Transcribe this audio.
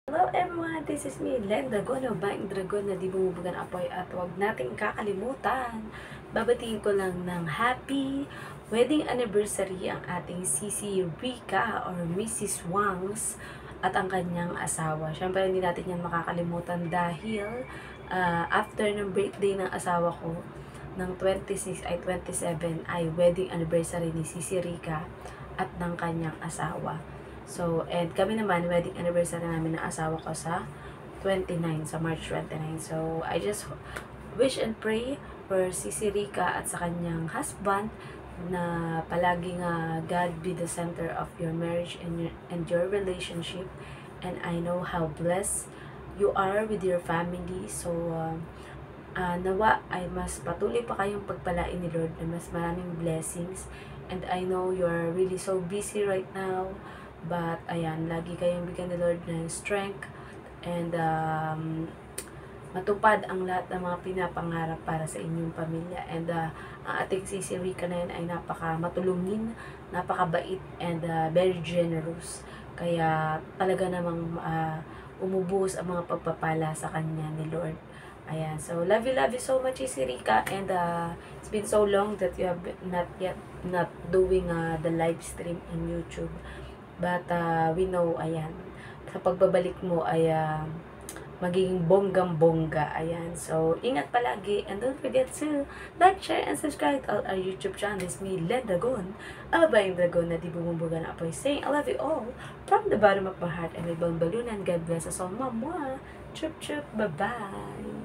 Hello everyone, this is me, Len Dragon, o Baing Dragon na di bumubugan apoy, at huwag nating kakalimutan. Babatiin ko lang ng happy wedding anniversary ang ating Sisi Rica or Mrs. Wangs at ang kanyang asawa. Siyempre hindi natin yan makakalimutan dahil after ng birthday ng asawa ko ng 26 ay 27 ay wedding anniversary ni Sisi Rica at ng kanyang asawa. So, and kami naman, wedding anniversary namin ng asawa ko sa 29, sa March 29. So, I just wish and pray for Sisi Rica at sa kanyang husband na palaging God be the center of your marriage and your relationship. And I know how blessed you are with your family. So, nawa ay mas patuloy pa kayong pagpalain ni Lord na mas maraming blessings. And I know you're really so busy right now. But, ayan, lagi kayong bigyan ni Lord ng strength and matupad ang lahat ng mga pinapangarap para sa inyong pamilya. And ang ating Sisi Rica na yan ay napaka-matulungin, napakabait, and very generous. Kaya talaga namang umubuhos ang mga pagpapala sa kanya ni Lord. Ayan, so love you so much, Sisi Rica. And it's been so long that you have not doing the live stream in YouTube. But we know, ayan, sa pagbabalik mo ay magiging bonggang-bongga. Ayan, so ingat palagi. And don't forget to like, share, and subscribe to all our YouTube channel. It's me, Len Dragon, Baing Dragon na di bumumbuga na apoy, saying I love you all from the bottom of my heart and my bone balloon. And God bless us all. Mamwa. Chup chup. Bye-bye.